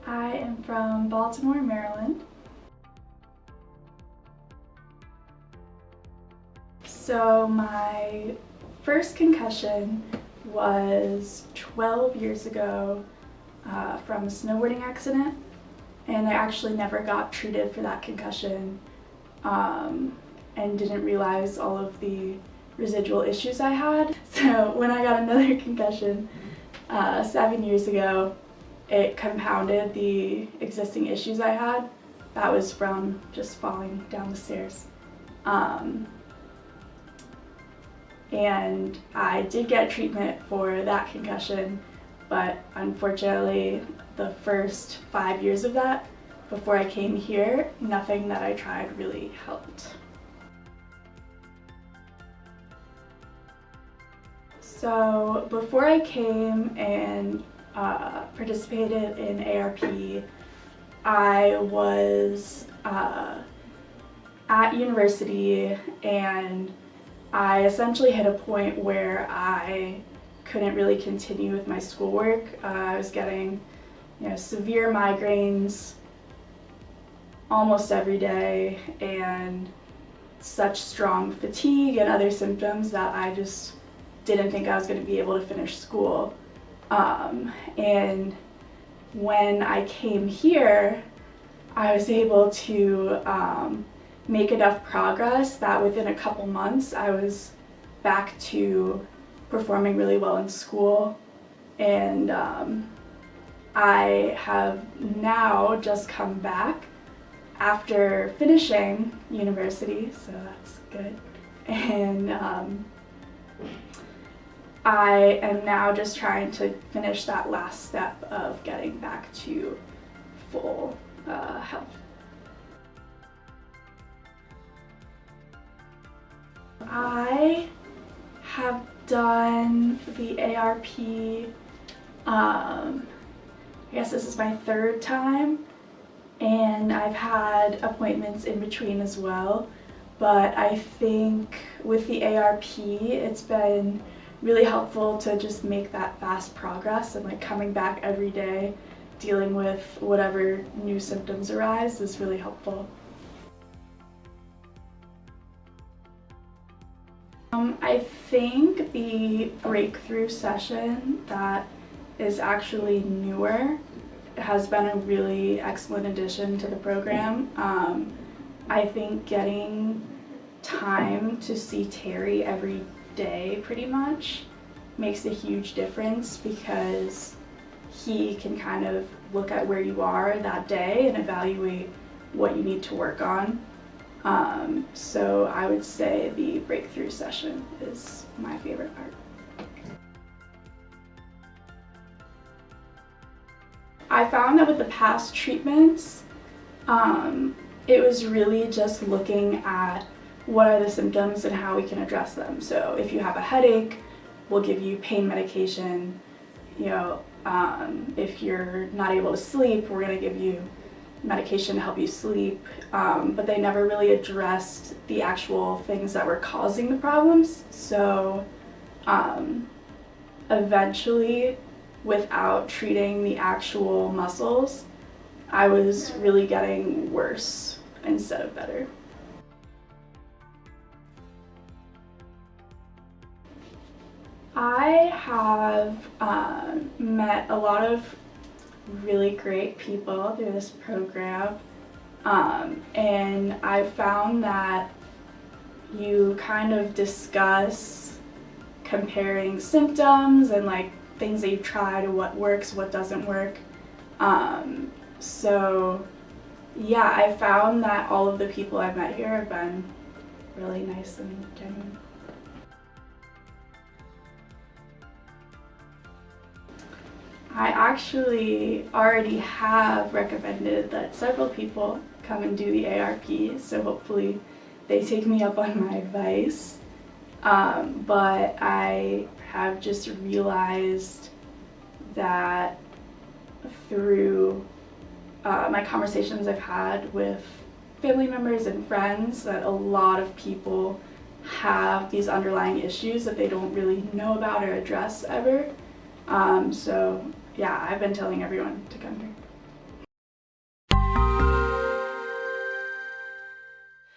I am from Baltimore, Maryland. So my first concussion was 12 years ago from a snowboarding accident, and I actually never got treated for that concussion and didn't realize all of the residual issues I had. So when I got another concussion 7 years ago, it compounded the existing issues I had. That was from just falling down the stairs. And I did get treatment for that concussion, but unfortunately the first 5 years of that, before I came here, nothing that I tried really helped. So before I came and participated in ARP, I was at university, and I essentially hit a point where I couldn't really continue with my schoolwork. I was getting, severe migraines almost every day and such strong fatigue and other symptoms that I just didn't think I was going to be able to finish school. And when I came here, I was able to make enough progress that within a couple months I was back to performing really well in school, and I have now just come back after finishing university, so that's good, and I am now just trying to finish that last step of getting back to full health. I have done the ARP, I guess this is my third time, and I've had appointments in between as well, but I think with the ARP it's been really helpful to just make that fast progress, and like coming back every day, dealing with whatever new symptoms arise is really helpful. I think the breakthrough session that is actually newer has been a really excellent addition to the program. I think getting time to see Terry every day pretty much makes a huge difference, because he can kind of look at where you are that day and evaluate what you need to work on. So I would say the breakthrough session is my favorite part. I found that with the past treatments, it was really just looking at what are the symptoms and how we can address them. So if you have a headache, we'll give you pain medication. If you're not able to sleep, we're going to give you medication to help you sleep, but they never really addressed the actual things that were causing the problems. So eventually, without treating the actual muscles, I was really getting worse instead of better. I have met a lot of really great people through this program, and I found that you kind of discuss comparing symptoms and like things that you've tried, what works, what doesn't work. So yeah, I found that all of the people I've met here have been really nice and genuine. I actually already have recommended that several people come and do the ARP, so hopefully they take me up on my advice. But I have just realized that through my conversations I've had with family members and friends, that a lot of people have these underlying issues that they don't really know about or address ever. So yeah, I've been telling everyone to come here.